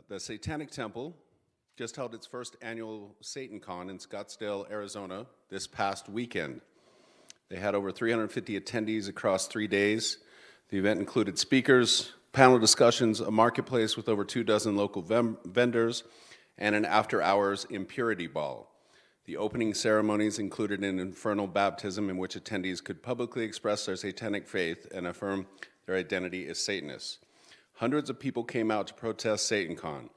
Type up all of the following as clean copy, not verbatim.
The Satanic Temple just held its first annual SatanCon in Scottsdale, Arizona this past weekend. They had over 350 attendees across 3 days. The event included speakers, panel discussions, a marketplace with over 24 local vendors, and an after-hours impurity ball. The opening ceremonies included an infernal baptism in which attendees could publicly express their satanic faith and affirm their identity as Satanists. Hundreds of people came out to protest SatanCon.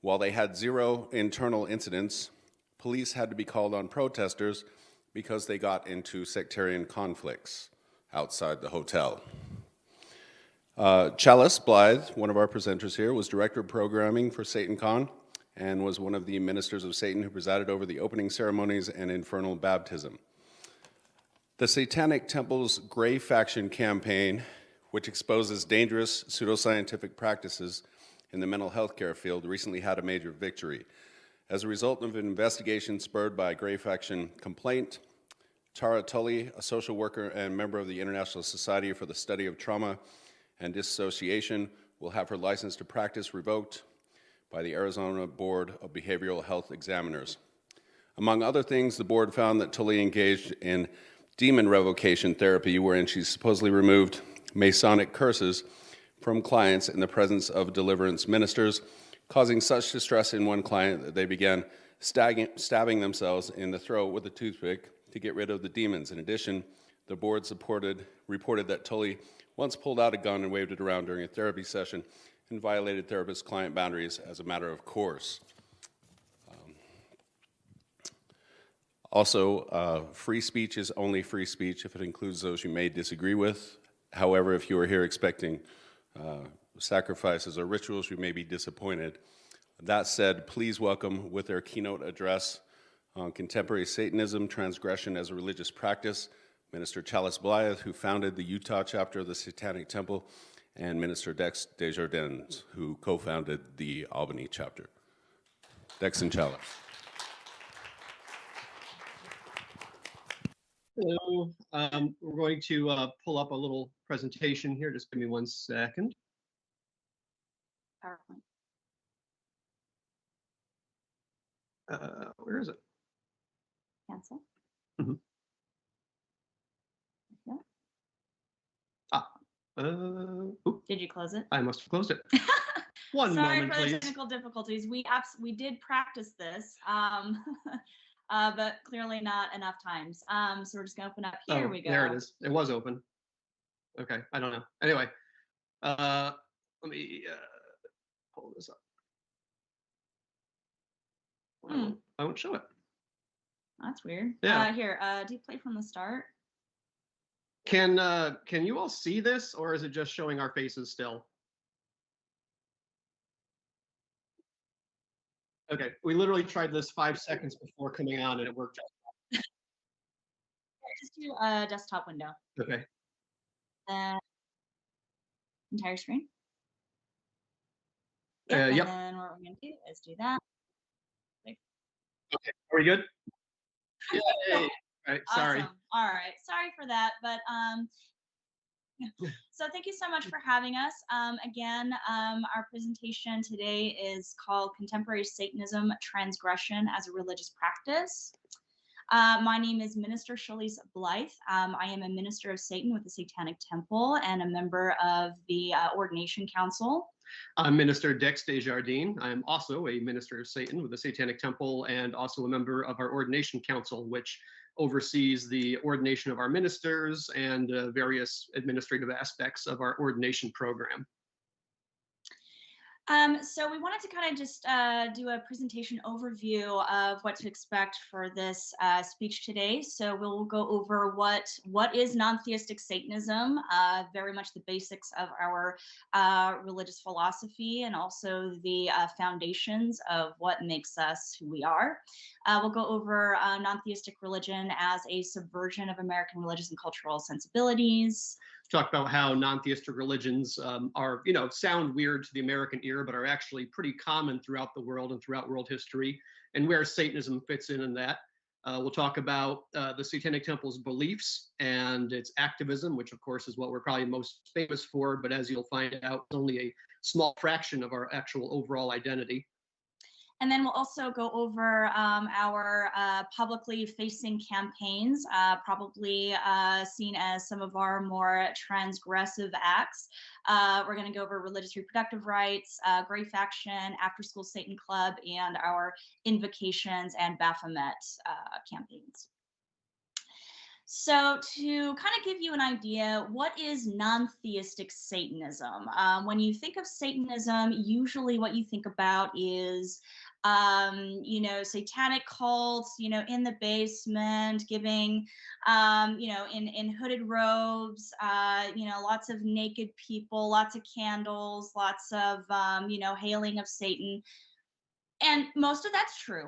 While they had zero internal incidents, police had to be called on protesters because they got into sectarian conflicts outside the hotel. Chalice Blythe, one of our presenters here, was director of programming for SatanCon and was one of the ministers of Satan who presided over the opening ceremonies and infernal baptism. The Satanic Temple's Gray Faction campaign, which exposes dangerous pseudoscientific practices in the mental health care field, recently had a major victory. As a result of an investigation spurred by a Gray Faction complaint, Tara Tully, a social worker and member of the International Society for the Study of Trauma and Dissociation, will have her license to practice revoked by the Arizona Board of Behavioral Health Examiners. Among other things, the board found that Tully engaged in demon revocation therapy, wherein she supposedly removed Masonic curses from clients in the presence of deliverance ministers, causing such distress in one client that they began stabbing themselves in the throat with a toothpick to get rid of the demons. In addition, the board reported that Tully once pulled out a gun and waved it around during a therapy session and violated therapist-client boundaries as a matter of course. Also, free speech is only free speech if it includes those you may disagree with. However, if you are here expecting sacrifices or rituals, you may be disappointed. That said, please welcome with their keynote address on contemporary Satanism, transgression as a religious practice, Minister Chalice Blythe, who founded the Utah chapter of the Satanic Temple, and Minister Dex Desjardins, who co-founded the Albany chapter. Dex and Chalice. Hello. We're going to pull up a little presentation here. Just give me 1 second. PowerPoint. Where is it? Cancel. Mhm. Yeah. Did you close it? I must have closed it. One Sorry moment, for the please. technical difficulties. We did practice this, but clearly not enough times. So we're just gonna open up. Here we go. There it is. It was open. Okay, I don't know. Anyway, let me pull this up. I won't show it. That's weird. Yeah. Here, do you play from the start? Can you all see this, or is it just showing our faces still? Okay, we literally tried this 5 seconds before coming on, and it worked. Just do desktop window. Okay. Entire screen. Yep. And then what we're gonna do is do that. Okay. Are we good? Yay. All right. Sorry. Awesome. All right. Sorry for that, but so thank you so much for having us. Again, our presentation today is called Contemporary Satanism, Transgression as a Religious Practice. My name is Minister Chalice Blythe. I am a minister of Satan with the Satanic Temple and a member of the Ordination Council. I'm Minister Dex Desjardins. I am also a minister of Satan with the Satanic Temple and also a member of our Ordination Council, which oversees the ordination of our ministers and various administrative aspects of our ordination program. So we wanted to kind of just do a presentation overview of what to expect for this speech today. So we'll go over what is non-theistic Satanism, very much the basics of our religious philosophy, and also the foundations of what makes us who we are. We'll go over non-theistic religion as a subversion of American religious and cultural sensibilities. Talk about how non-theistic religions are, sound weird to the American ear, but are actually pretty common throughout the world and throughout world history, and where Satanism fits in that. We'll talk about the Satanic Temple's beliefs and its activism, which of course is what we're probably most famous for, but as you'll find out, it's only a small fraction of our actual overall identity. And then we'll also go over our publicly facing campaigns, probably seen as some of our more transgressive acts. We're going to go over religious reproductive rights, Grey Faction, After School Satan Club, and our invocations and Baphomet campaigns. So to kind of give you an idea, what is non-theistic Satanism? When you think of Satanism, usually what you think about is satanic cults, in the basement, giving, in hooded robes, lots of naked people, lots of candles, lots of, hailing of Satan. And most of that's true.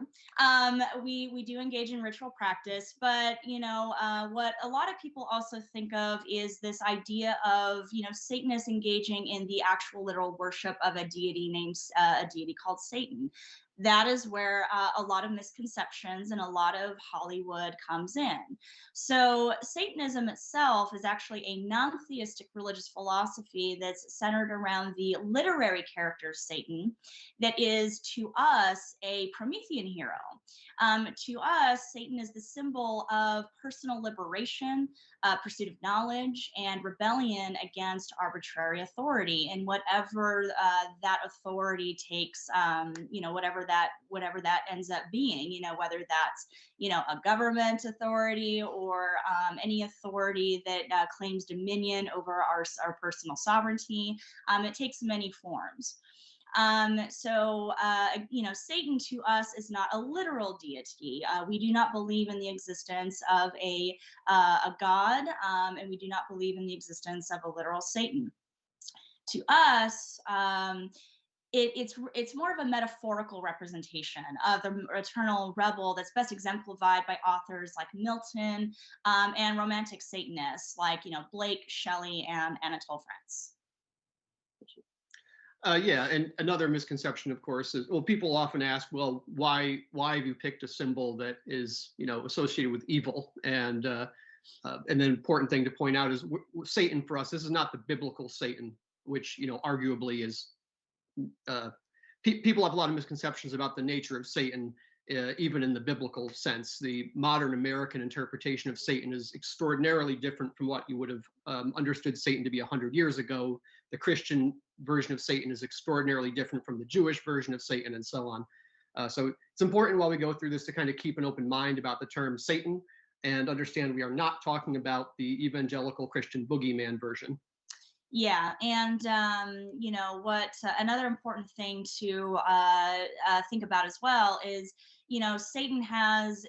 We do engage in ritual practice, but what a lot of people also think of is this idea of Satanists engaging in the actual literal worship of a deity named a deity called Satan. That is where a lot of misconceptions and a lot of Hollywood comes in. So Satanism itself is actually a non-theistic religious philosophy that's centered around the literary character Satan, that is to us a Promethean hero. To us, Satan is the symbol of personal liberation, pursuit of knowledge, and rebellion against arbitrary authority, and whatever that authority takes, whatever that ends up being, whether that's a government authority or any authority that claims dominion over our personal sovereignty. It takes many forms. Satan to us is not a literal deity. We do not believe in the existence of a god, and we do not believe in the existence of a literal Satan. To us, it's more of a metaphorical representation of the eternal rebel that's best exemplified by authors like Milton, and romantic Satanists like Blake, Shelley, and Anatole France. Yeah, and another misconception, of course, is, well, people often ask, well, why have you picked a symbol that is, associated with evil? And the important thing to point out is Satan for us, this is not the biblical Satan, which, arguably is, people have a lot of misconceptions about the nature of Satan, even in the biblical sense. The modern American interpretation of Satan is extraordinarily different from what you would have understood Satan to be 100 years ago. The Christian version of Satan is extraordinarily different from the Jewish version of Satan, and so on. So it's important while we go through this to kind of keep an open mind about the term Satan and understand we are not talking about the evangelical Christian boogeyman version. Yeah, and what another important thing to think about as well is Satan has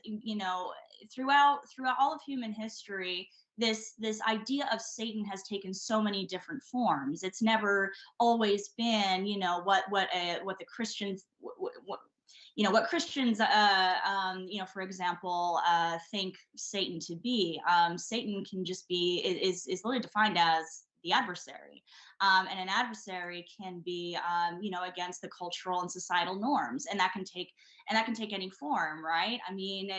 throughout all of human history, this idea of Satan has taken so many different forms. It's never always been what the Christians what Christians for example think Satan to be. Satan can just be is literally defined as the adversary, and an adversary can be against the cultural and societal norms, and that can take any form, right? I mean,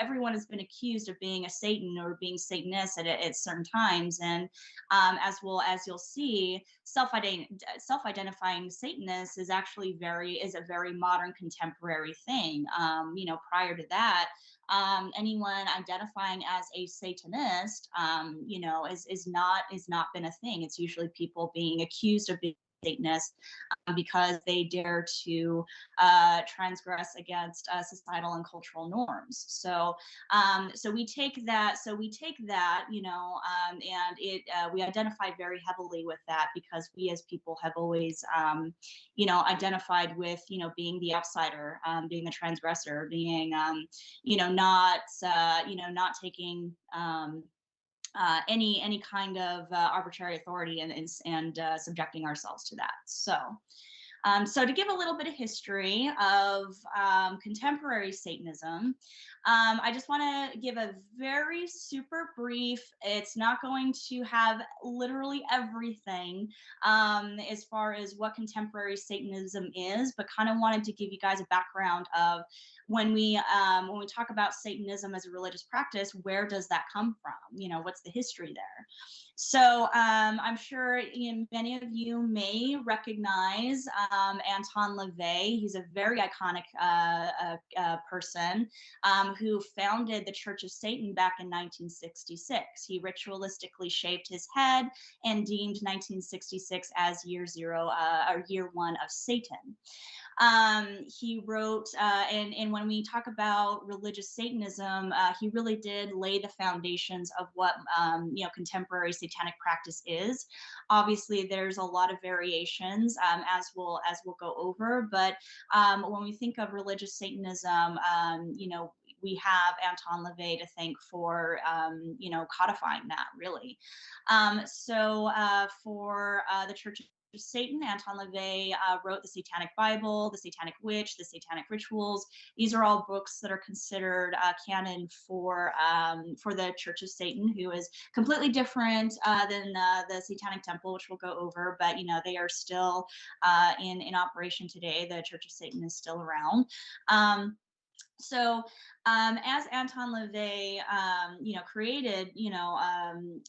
everyone has been accused of being a Satan or being Satanist at certain times, and as you'll see, self-identifying Satanist is actually a very modern contemporary thing. Prior to that, anyone identifying as a Satanist, is not been a thing. It's usually people being accused of being Satanists because they dare to transgress against societal and cultural norms. So we take that, and we identify very heavily with that because we as people have always, identified with, being the outsider, being the transgressor, being, not taking any kind of arbitrary authority and subjecting ourselves to that. So So to give a little bit of history of contemporary Satanism, I just want to give a very super brief, it's not going to have literally everything as far as what contemporary Satanism is, but kind of wanted to give you guys a background of when we talk about Satanism as a religious practice, where does that come from? You know, what's the history there? So I'm sure many of you may recognize Anton LaVey. He's a very iconic person who founded the Church of Satan back in 1966. He ritualistically shaved his head and deemed 1966 as year zero or year one of Satan. He wrote, and when we talk about religious Satanism, he really did lay the foundations of what contemporary satanic practice is. Obviously, there's a lot of variations, as we'll go over. But when we think of religious Satanism, we have Anton LaVey to thank for codifying that really. For the Church of Satan, Anton LaVey wrote the Satanic Bible, the Satanic Witch, the Satanic Rituals. These are all books that are considered canon for the Church of Satan, who is completely different than the Satanic Temple, which we'll go over. But they are still in operation today. The Church of Satan is still around. As Anton LaVey, created,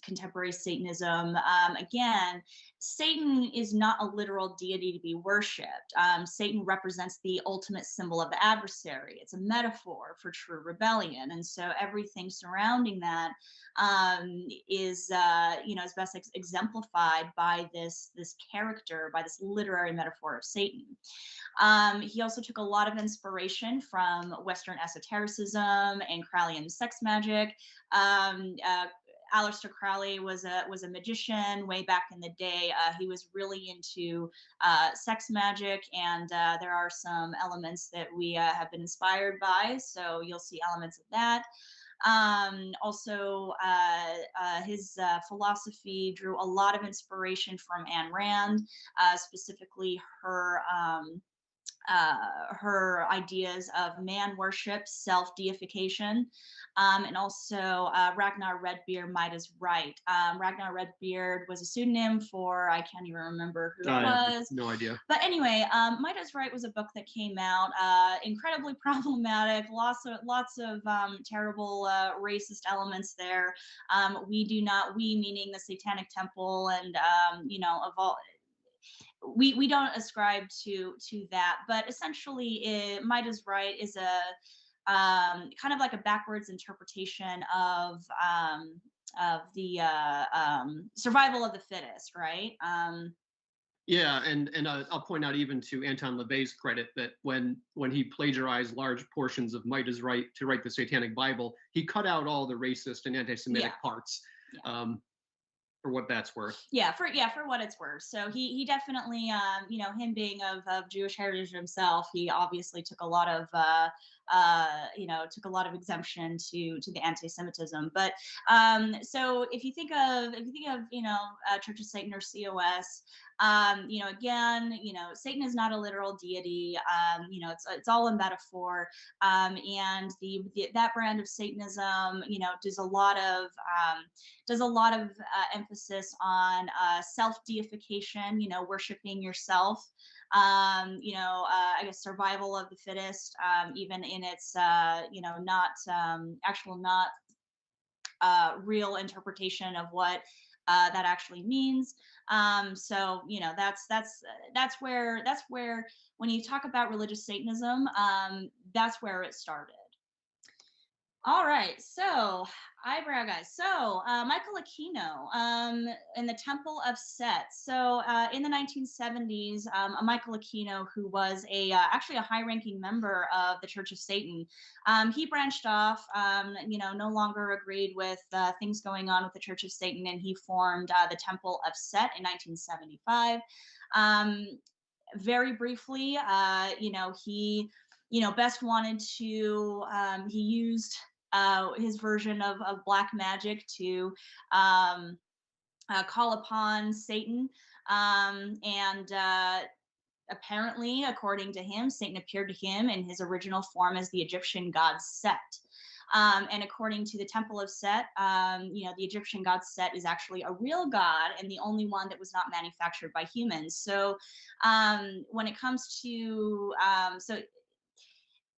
contemporary Satanism, again, Satan is not a literal deity to be worshipped. Satan represents the ultimate symbol of the adversary. It's a metaphor for true rebellion. And so everything surrounding that is best exemplified by this character, by this literary metaphor of Satan. He also took a lot of inspiration from Western esotericism and Crowleyan sex magic. Aleister Crowley was a magician way back in the day. He was really into sex magic, and there are some elements that we have been inspired by. So you'll see elements of that. His philosophy drew a lot of inspiration from Ayn Rand, specifically her ideas of man worship, self-deification, and also Ragnar Redbeard, Might is Right. Ragnar Redbeard was a pseudonym for, I can't even remember who it was. No idea. But anyway, Might is Right was a book that came out, incredibly problematic, lots of terrible racist elements there. We meaning the Satanic Temple and, of all, we don't ascribe to that, but essentially Might is Right is a kind of like a backwards interpretation of the survival of the fittest, right? Yeah, and I'll point out, even to Anton LaVey's credit, that when he plagiarized large portions of Might is Right to write the Satanic Bible, he cut out all the racist and anti-Semitic parts. Yeah. For what that's worth. Yeah, for what it's worth. So he definitely, him being of Jewish heritage himself, he obviously took a lot of exemption to the anti-Semitism. But so if you think of Church of Satan or COS, again, Satan is not a literal deity. It's all a metaphor, and that brand of Satanism, does a lot of emphasis on self-deification, worshiping yourself. I guess survival of the fittest, even in its not real interpretation of what that actually means. So that's where when you talk about religious Satanism, that's where it started. All right, so eyebrow guys. So Michael Aquino in the Temple of Set. So in the 1970s, Michael Aquino, who was actually a high-ranking member of the Church of Satan, he branched off. No longer agreed with things going on with the Church of Satan, and he formed the Temple of Set in 1975. Very briefly, he best wanted to. He used his version of black magic to call upon Satan, and apparently, according to him, Satan appeared to him in his original form as the Egyptian god Set. And according to the Temple of Set, the Egyptian god Set is actually a real god and the only one that was not manufactured by humans. So when it comes to,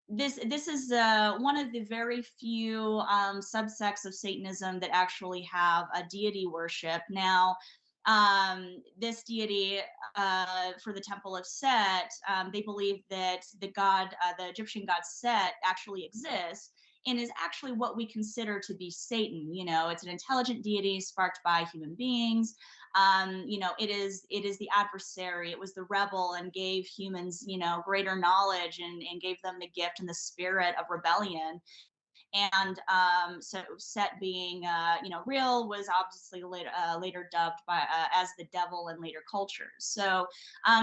this is one of the very few subsects of Satanism that actually have a deity worship. Now, this deity for the Temple of Set, they believe that the Egyptian god Set actually exists and is actually what we consider to be Satan. It's an intelligent deity sparked by human beings. It is the adversary. It was the rebel and gave humans, greater knowledge and gave them the gift and the spirit of rebellion. And so Set being, real, was obviously later dubbed as the devil in later cultures. So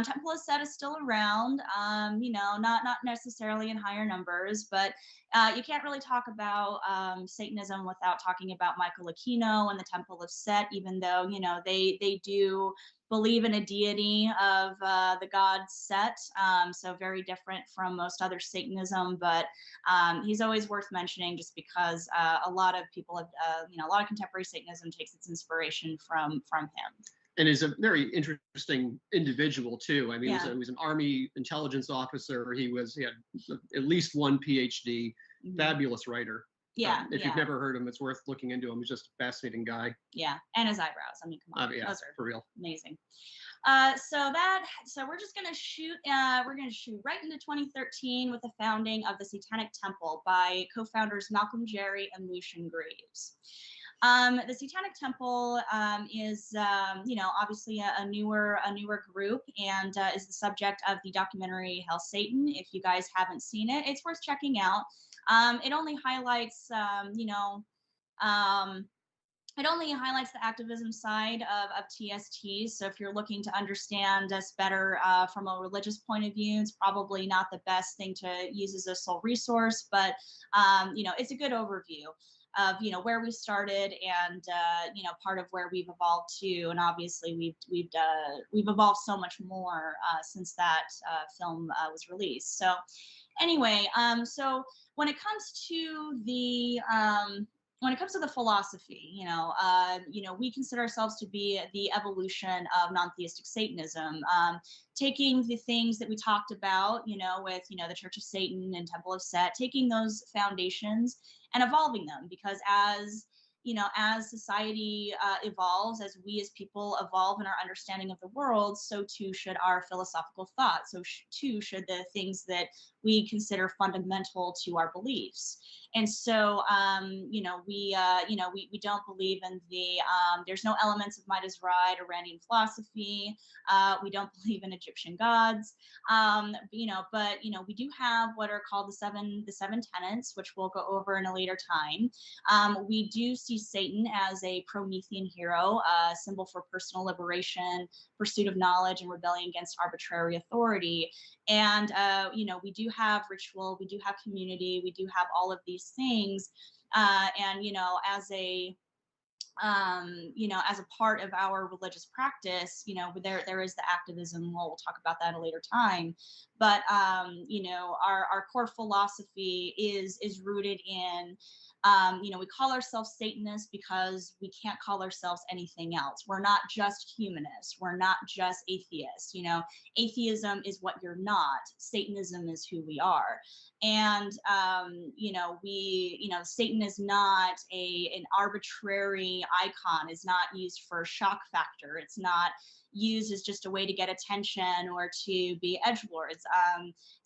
Temple of Set is still around, not necessarily in higher numbers, but you can't really talk about Satanism without talking about Michael Aquino and the Temple of Set, even though, they do believe in a deity of the god Set, so very different from most other Satanism, but he's always worth mentioning just because a lot of people have, a lot of contemporary Satanism takes its inspiration from him. And is a very interesting individual too. I mean, Yeah. he was an Army intelligence officer. He had at least one PhD. Mhm. Fabulous writer. Yeah. If you've never heard him, it's worth looking into him. He's just a fascinating guy. Yeah, and his eyebrows. I mean, come on, Yeah, those are for real. amazing. So we're just gonna shoot. We're gonna shoot right into 2013 with the founding of the Satanic Temple by co-founders Malcolm Jerry and Lucian Greaves. The Satanic Temple is, obviously a newer group, and is the subject of the documentary Hell Satan. If you guys haven't seen it, it's worth checking out. It only highlights, it only highlights the activism side of TST. So if you're looking to understand us better from a religious point of view, it's probably not the best thing to use as a sole resource, but it's a good overview of where we started and part of where we've evolved to, and obviously we've evolved so much more since that film was released. So anyway, so when it comes to the philosophy, we consider ourselves to be the evolution of non-theistic Satanism, taking the things that we talked about, with, the Church of Satan and Temple of Set, taking those foundations and evolving them, because as society evolves, as we as people evolve in our understanding of the world, so too should our philosophical thought. So too should the things that we consider fundamental to our beliefs. And so, we don't believe in the, there's no elements of Midas Ride or Randian philosophy. We don't believe in Egyptian gods, but we do have what are called the seven tenets, which we'll go over in a later time. We do see Satan as a Promethean hero, a symbol for personal liberation, pursuit of knowledge, and rebellion against arbitrary authority. And, we do have ritual, we do have community, we do have all of these things. And, as a part of our religious practice, there is the activism. We'll talk about that at a later time. But, our core philosophy is rooted in, we call ourselves Satanists because we can't call ourselves anything else. We're not just humanists. We're not just atheists. Atheism is what you're not. Satanism is who we are. And, Satan is not an arbitrary icon, is not used for shock factor. It's not used as just a way to get attention or to be edgelords.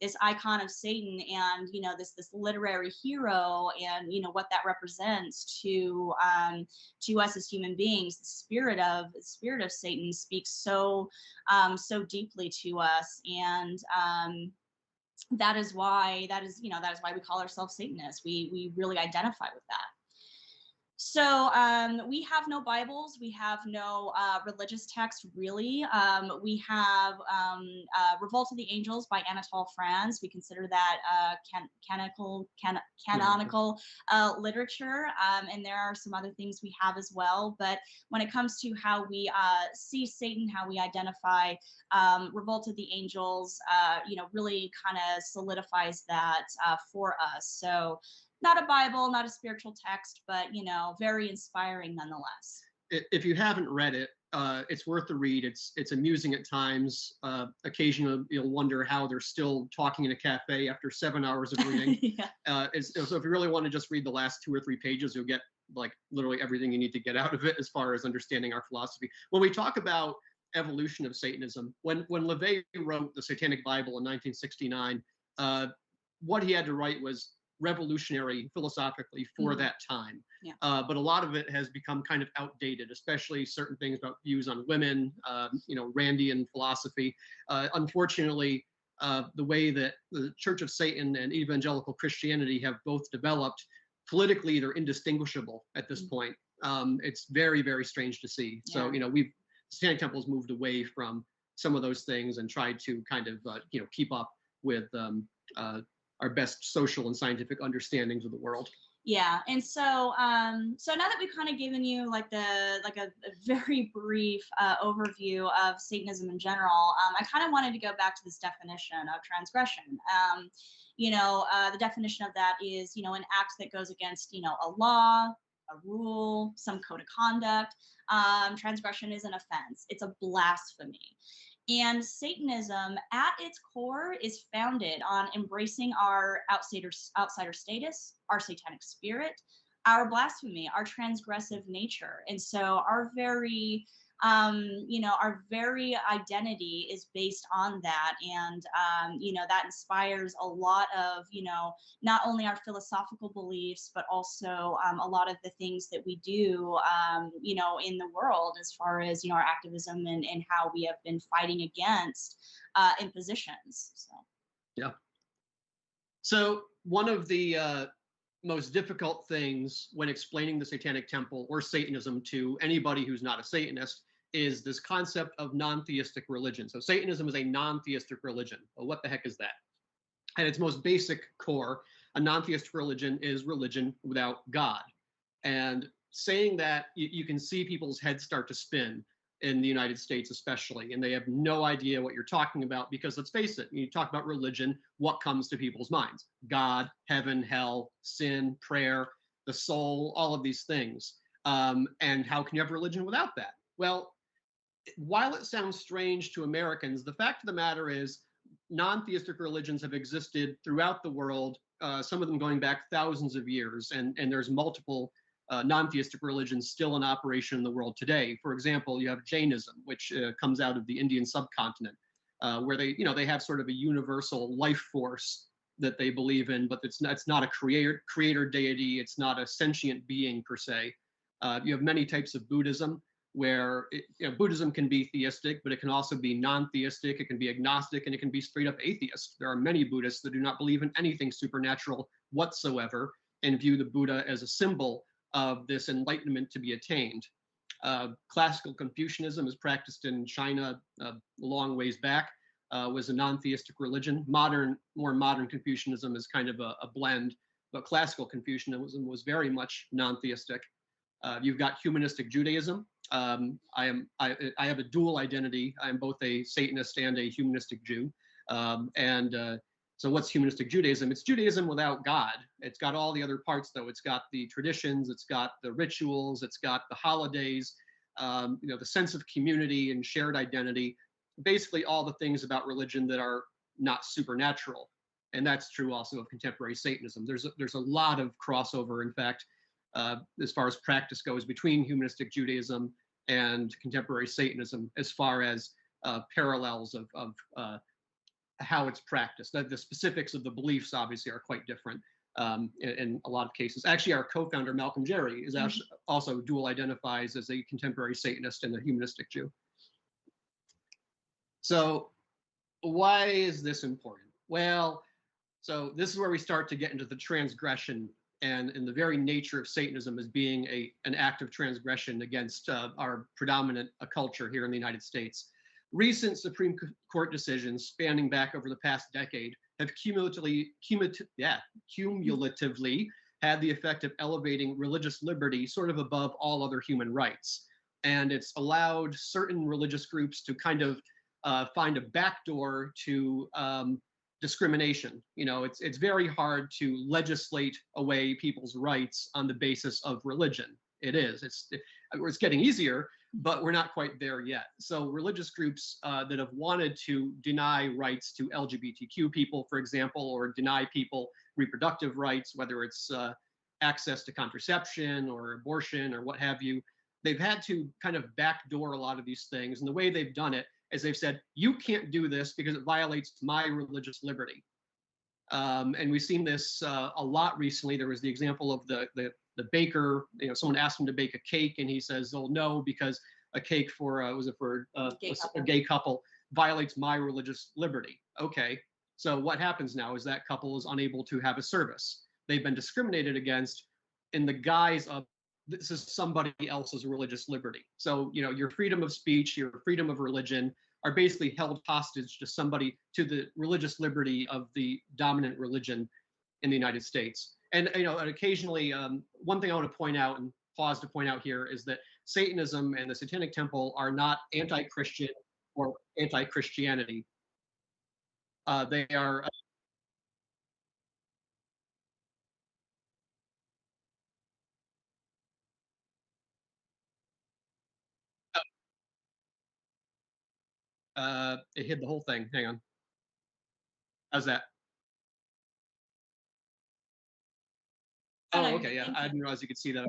This icon of Satan and, this literary hero and, what that represents to us as human beings, the spirit of Satan speaks so deeply to us. And, that is why we call ourselves Satanists. We really identify with that. So we have no Bibles. We have no religious text, really. We have Revolt of the Angels by Anatole France. We consider that canonical literature. And there are some other things we have as well. But when it comes to how we see Satan, how we identify Revolt of the Angels, really kind of solidifies that for us. So not a Bible, not a spiritual text, but, very inspiring nonetheless. If you haven't read it, it's worth the read. It's amusing at times. Occasionally, you'll wonder how they're still talking in a cafe after 7 hours of reading. Yeah. So if you really want to just read the last 2 or 3 pages, you'll get like literally everything you need to get out of it as far as understanding our philosophy. When we talk about evolution of Satanism, when LaVey wrote the Satanic Bible in 1969, what he had to write was revolutionary philosophically for that time. Yeah. But a lot of it has become kind of outdated, especially certain things about views on women, Randian philosophy. Unfortunately, the way that the Church of Satan and evangelical Christianity have both developed, politically, they're indistinguishable at this point. It's very, very strange to see. Yeah. So, Satanic Temple's moved away from some of those things and tried to kind of, keep up with our best social and scientific understandings of the world. Yeah, and so so now that we've kind of given you like a very brief overview of Satanism in general, I kind of wanted to go back to this definition of transgression. The definition of that is an act that goes against a law, a rule, some code of conduct. Transgression is an offense. It's a blasphemy. And Satanism, at its core, is founded on embracing our outsider status, our satanic spirit, our blasphemy, our transgressive nature. And so our very identity is based on that. And, that inspires a lot of, not only our philosophical beliefs, but also a lot of the things that we do, in the world as far as, our activism and how we have been fighting against impositions. So. Yeah. So one of the most difficult things when explaining the Satanic Temple or Satanism to anybody who's not a Satanist is this concept of non-theistic religion. So Satanism is a non-theistic religion. Well, what the heck is that? At its most basic core, a non-theistic religion is religion without God. And saying that, you can see people's heads start to spin in the United States especially, and they have no idea what you're talking about because, let's face it, you talk about religion, what comes to people's minds? God, heaven, hell, sin, prayer, the soul, all of these things. And how can you have religion without that? Well, while it sounds strange to Americans, the fact of the matter is non-theistic religions have existed throughout the world, some of them going back thousands of years, and there's multiple non-theistic religions still in operation in the world today. For example, you have Jainism, which comes out of the Indian subcontinent, where they have sort of a universal life force that they believe in, but it's not a creator deity, it's not a sentient being per se. You have many types of Buddhism, where Buddhism can be theistic, but it can also be non-theistic, it can be agnostic, and it can be straight up atheist. There are many Buddhists that do not believe in anything supernatural whatsoever and view the Buddha as a symbol of this enlightenment to be attained. Classical Confucianism is practiced in China a long ways back, was a non-theistic religion. More modern Confucianism is kind of a blend, but classical Confucianism was very much non-theistic. You've got humanistic Judaism. I have a dual identity. I'm both a Satanist and a humanistic Jew. So what's humanistic Judaism? It's Judaism without God. It's got all the other parts, though. It's got the traditions, it's got the rituals, it's got the holidays, the sense of community and shared identity. Basically all the things about religion that are not supernatural. And that's true also of contemporary Satanism. There's a lot of crossover, in fact, as far as practice goes, between humanistic Judaism and contemporary Satanism, as far as parallels of how it's practiced. The specifics of the beliefs obviously are quite different in a lot of cases. Actually, our co-founder Malcolm Jerry is also dual identifies as a contemporary Satanist and a humanistic Jew. So why is this important? Well, so this is where we start to get into the transgression and in the very nature of Satanism as being an act of transgression against our predominant culture here in the United States. Recent Supreme Court decisions spanning back over the past decade have cumulatively had the effect of elevating religious liberty sort of above all other human rights. And it's allowed certain religious groups to kind of find a backdoor to discrimination. You know, it's very hard to legislate away people's rights on the basis of religion. It is. It's getting easier, but we're not quite there yet. So religious groups that have wanted to deny rights to LGBTQ people, for example, or deny people reproductive rights, whether it's access to contraception or abortion or what have you, they've had to kind of backdoor a lot of these things. And the way they've done it is they've said, you can't do this because it violates my religious liberty. And we've seen this a lot recently. There was the example of the baker, you know, someone asked him to bake a cake and he says, oh no, because a cake for, a gay couple violates my religious liberty. Okay, so what happens now is that couple is unable to have a service. They've been discriminated against in the guise of this is somebody else's religious liberty. So, you know, your freedom of speech, your freedom of religion are basically held hostage to the religious liberty of the dominant religion in the United States. And, you know, and occasionally, one thing I want to point out and pause to point out here is that Satanism and the Satanic Temple are not anti-Christian or anti-Christianity. They are. It hid the whole thing. Hang on. How's that? Oh, okay. Yeah, I didn't realize you could see that.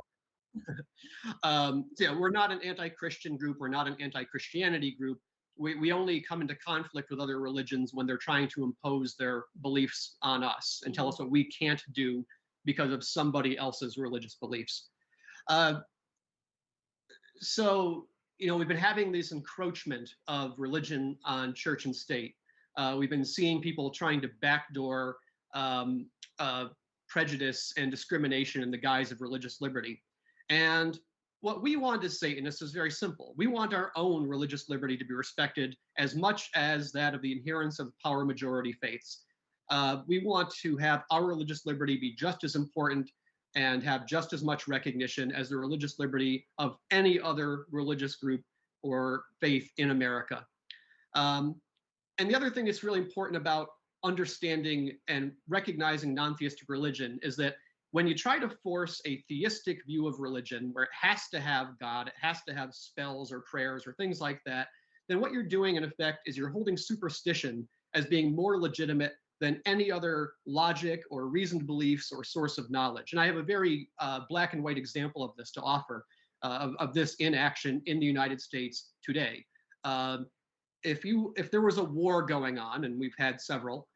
So yeah, we're not an anti-Christian group. We're not an anti-Christianity group. We only come into conflict with other religions when they're trying to impose their beliefs on us and tell us what we can't do because of somebody else's religious beliefs. So, you know, we've been having this encroachment of religion on church and state. We've been seeing people trying to backdoor prejudice and discrimination in the guise of religious liberty. And what we want as Satanists is very simple. We want our own religious liberty to be respected as much as that of the adherents of power majority faiths. We want to have our religious liberty be just as important and have just as much recognition as the religious liberty of any other religious group or faith in America. And the other thing that's really important about understanding and recognizing non-theistic religion is that when you try to force a theistic view of religion where it has to have God, it has to have spells or prayers or things like that, then what you're doing in effect is you're holding superstition as being more legitimate than any other logic or reasoned beliefs or source of knowledge. And I have a very black and white example of this to offer, of this in action in the United States today. If there was a war going on, and we've had several,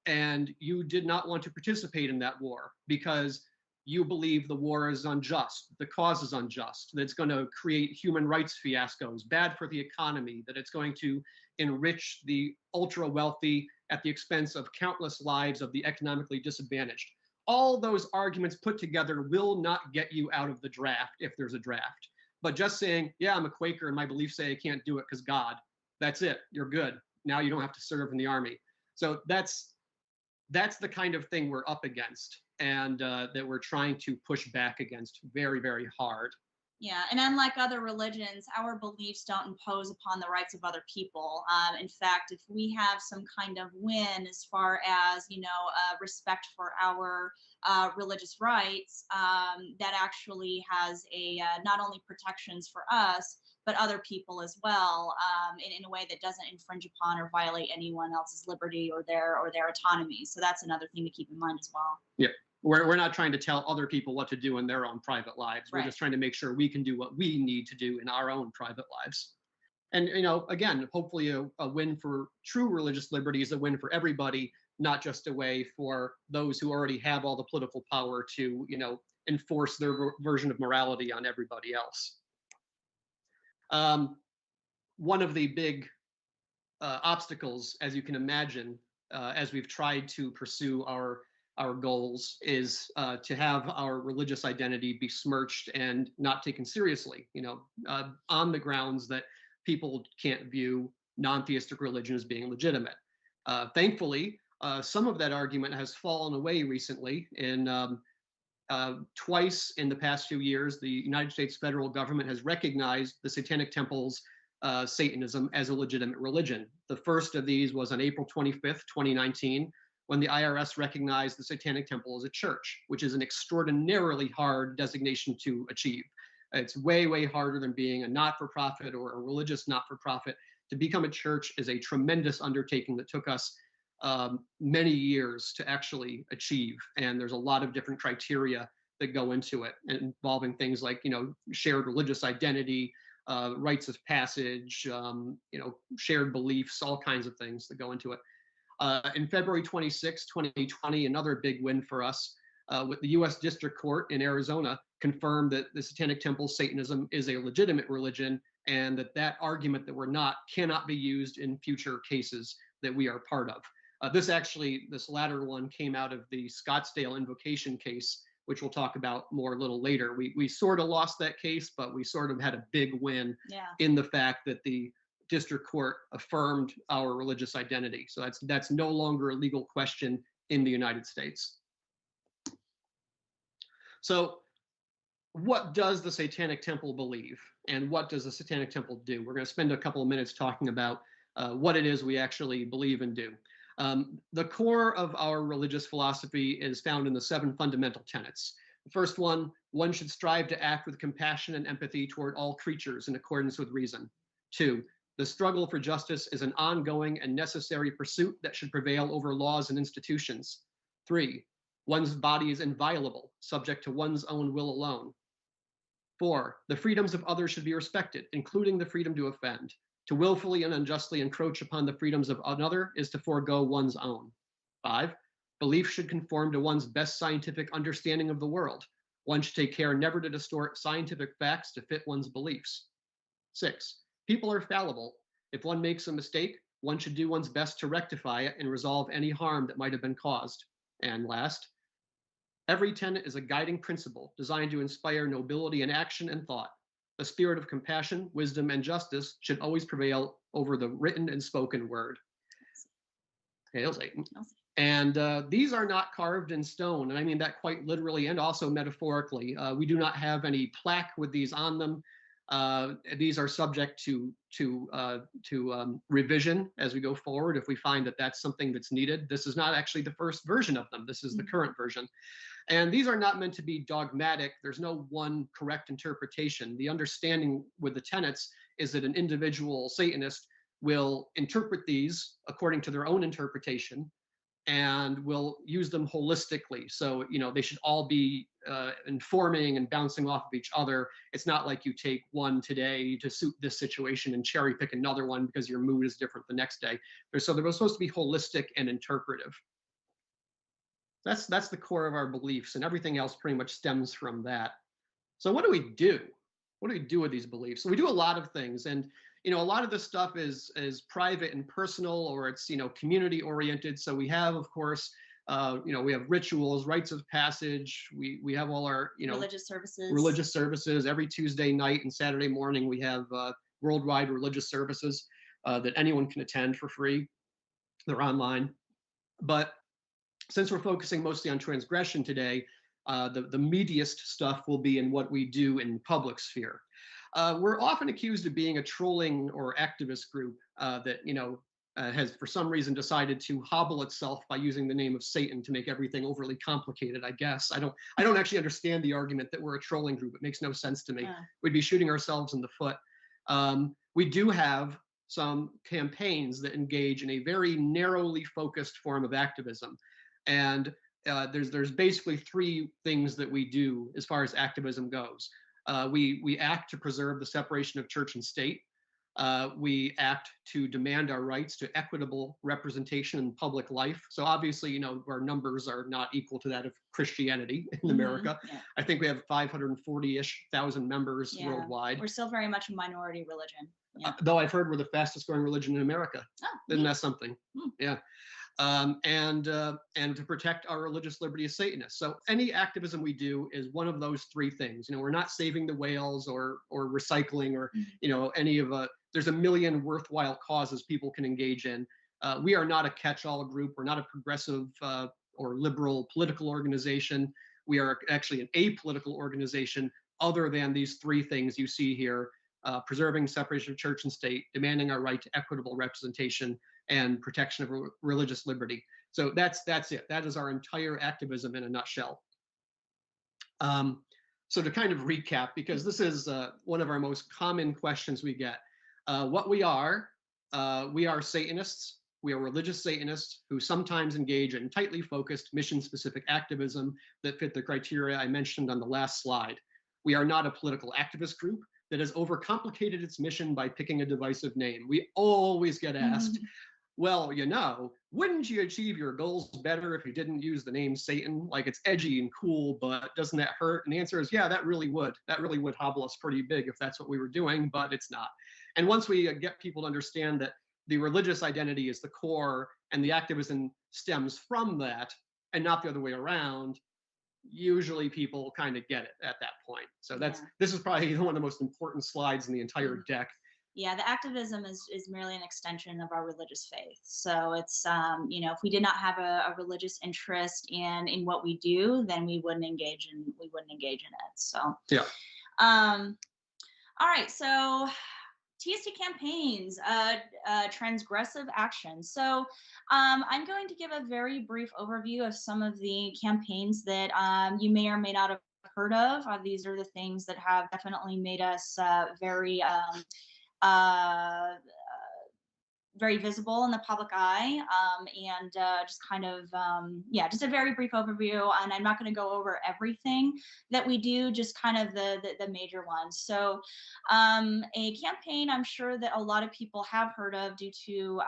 and you did not want to participate in that war because you believe the war is unjust, the cause is unjust, that it's going to create human rights fiascos, bad for the economy, that it's going to enrich the ultra wealthy at the expense of countless lives of the economically disadvantaged. All those arguments put together will not get you out of the draft if there's a draft. But just saying, yeah, I'm a Quaker and my beliefs say I can't do it because God, that's it, you're good. Now you don't have to serve in the army. So that's the kind of thing we're up against and that we're trying to push back against very, very hard. Yeah, and unlike other religions, our beliefs don't impose upon the rights of other people. In fact, if we have some kind of win as far as, you know, respect for our religious rights, that actually has not only protections for us, but other people as well, in a way that doesn't infringe upon or violate anyone else's liberty or their autonomy. So that's another thing to keep in mind as well. Yeah. We're not trying to tell other people what to do in their own private lives. We're just trying to make sure we can do what we need to do in our own private lives. And, you know, again, hopefully a win for true religious liberty is a win for everybody, not just a way for those who already have all the political power to, you know, enforce their version of morality on everybody else. One of the big obstacles, as you can imagine, as we've tried to pursue our our goals is to have our religious identity besmirched and not taken seriously, on the grounds that people can't view non-theistic religion as being legitimate. Thankfully, some of that argument has fallen away recently. Twice in the past few years, the United States federal government has recognized the Satanic Temple's Satanism as a legitimate religion. The first of these was on April 25th, 2019, when the IRS recognized the Satanic Temple as a church, which is an extraordinarily hard designation to achieve. It's way, way harder than being a not-for-profit or a religious not-for-profit. To become a church is a tremendous undertaking that took us many years to actually achieve. And there's a lot of different criteria that go into it, involving things like, shared religious identity, rites of passage, shared beliefs, all kinds of things that go into it. In February 26, 2020, another big win for us, with the U.S. District Court in Arizona confirmed that the Satanic Temple Satanism is a legitimate religion, and that argument that we're not cannot be used in future cases that we are part of. This latter one came out of the Scottsdale invocation case, which we'll talk about more a little later. We sort of lost that case, but we sort of had a big win in the fact that the district court affirmed our religious identity. So that's no longer a legal question in the United States. So what does the Satanic Temple believe, and what does the Satanic Temple do? We're going to spend a couple of minutes talking about what it is we actually believe and do. The core of our religious philosophy is found in the 7 fundamental tenets. The first one should strive to act with compassion and empathy toward all creatures in accordance with reason. 2, the struggle for justice is an ongoing and necessary pursuit that should prevail over laws and institutions. 3, one's body is inviolable, subject to one's own will alone. 4, the freedoms of others should be respected, including the freedom to offend. To willfully and unjustly encroach upon the freedoms of another is to forego one's own. 5, belief should conform to one's best scientific understanding of the world. One should take care never to distort scientific facts to fit one's beliefs. 6, people are fallible. If one makes a mistake, one should do one's best to rectify it and resolve any harm that might have been caused. And last, every tenet is a guiding principle designed to inspire nobility in action and thought. The spirit of compassion, wisdom, and justice should always prevail over the written and spoken word. Hail Satan. And these are not carved in stone, and I mean that quite literally and also metaphorically. We do not have any plaque with these on them. These are subject to revision as we go forward if we find that that's something that's needed. This is not actually the first version of them. This is the current version. And these are not meant to be dogmatic. There's no one correct interpretation. The understanding with the tenets is that an individual Satanist will interpret these according to their own interpretation and will use them holistically. So, they should all be informing and bouncing off of each other. It's not like you take one today to suit this situation and cherry pick another one because your mood is different the next day. They're supposed to be holistic and interpretive. That's the core of our beliefs, and everything else pretty much stems from that. So what do we do? What do we do with these beliefs? So we do a lot of things, and a lot of this stuff is private and personal, or it's community oriented. So we have, of course, we have rituals, rites of passage. We have all our religious services. Every Tuesday night and Saturday morning we have worldwide religious services that anyone can attend for free. They're online, but since we're focusing mostly on transgression today, the meatiest stuff will be in what we do in public sphere. We're often accused of being a trolling or activist group that has for some reason decided to hobble itself by using the name of Satan to make everything overly complicated. I guess I don't actually understand the argument that we're a trolling group. It makes no sense to me. We'd be shooting ourselves in the foot. We do have some campaigns that engage in a very narrowly focused form of activism. And there's basically 3 things that we do as far as activism goes. We act to preserve the separation of church and state. We act to demand our rights to equitable representation in public life. So obviously, our numbers are not equal to that of Christianity in America. Yeah. I think we have 540-ish thousand members worldwide. We're still very much a minority religion. Yeah. Though I've heard we're the fastest growing religion in America. Oh, isn't that something? Yeah. and to protect our religious liberty as Satanists. So any activism we do is one of those three things. You know, we're not saving the whales or recycling or any of there's a million worthwhile causes people can engage in. We are not a catch-all group. We're not a progressive or liberal political organization. We are actually an apolitical organization other than these three things you see here: preserving separation of church and state, demanding our right to equitable representation, and protection of religious liberty. So that's it. That is our entire activism in a nutshell. So to kind of recap, because this is one of our most common questions we get, what we are Satanists. We are religious Satanists who sometimes engage in tightly focused mission-specific activism that fit the criteria I mentioned on the last slide. We are not a political activist group that has overcomplicated its mission by picking a divisive name. We always get asked, well, wouldn't you achieve your goals better if you didn't use the name Satan? Like, it's edgy and cool, but doesn't that hurt? And the answer is, yeah, that really would. That really would hobble us pretty big if that's what we were doing, but it's not. And once we get people to understand that the religious identity is the core and the activism stems from that and not the other way around, usually people kind of get it at that point. So this is probably one of the most important slides in the entire deck. Yeah, the activism is merely an extension of our religious faith. So it's, if we did not have a religious interest in what we do, then we wouldn't engage in it. So yeah. All right. So TST campaigns, transgressive actions. So I'm going to give a very brief overview of some of the campaigns that you may or may not have heard of. These are the things that have definitely made us very visible in the public eye, and just kind of, just a very brief overview. And I'm not going to go over everything that we do, just kind of the major ones. So a campaign I'm sure that a lot of people have heard of due to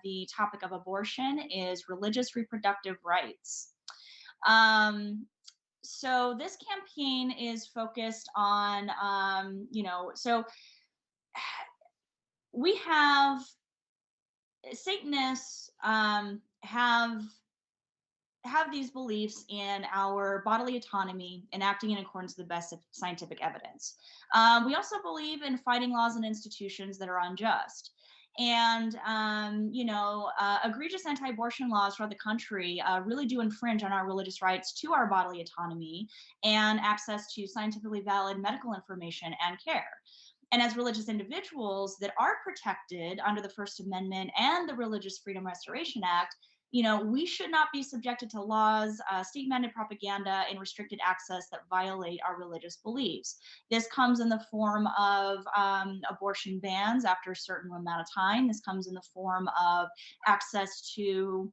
the topic of abortion is religious reproductive rights. So this campaign is focused on, so we have Satanists have these beliefs in our bodily autonomy and acting in accordance with the best scientific evidence. We also believe in fighting laws and institutions that are unjust. And, egregious anti-abortion laws throughout the country really do infringe on our religious rights to our bodily autonomy and access to scientifically valid medical information and care. And as religious individuals that are protected under the First Amendment and the Religious Freedom Restoration Act, we should not be subjected to laws, state-mandated propaganda, and restricted access that violate our religious beliefs. This comes in the form of abortion bans after a certain amount of time. This comes in the form of access to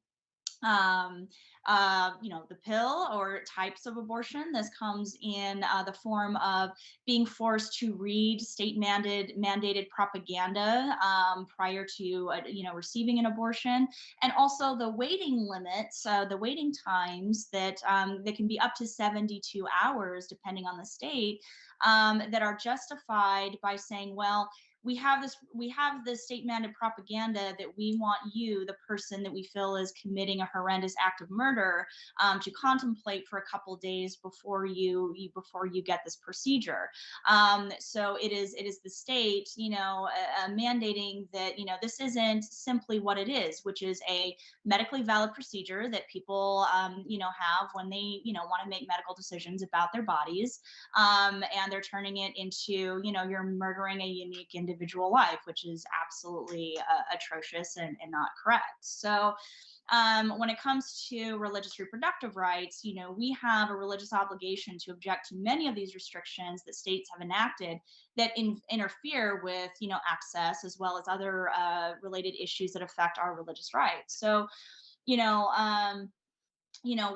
the pill or types of abortion. This comes in the form of being forced to read state-mandated propaganda prior to, receiving an abortion, and also the waiting limits, the waiting times that can be up to 72 hours, depending on the state, that are justified by saying, well, we have this state-mandated propaganda that we want you, the person that we feel is committing a horrendous act of murder, to contemplate for a couple of days before you get this procedure. So it is the state, mandating that this isn't simply what it is, which is a medically valid procedure that people have when they want to make medical decisions about their bodies, and they're turning it into you're murdering a unique individual life, which is absolutely atrocious and not correct. So when it comes to religious reproductive rights, we have a religious obligation to object to many of these restrictions that states have enacted that interfere with, access, as well as other related issues that affect our religious rights. So,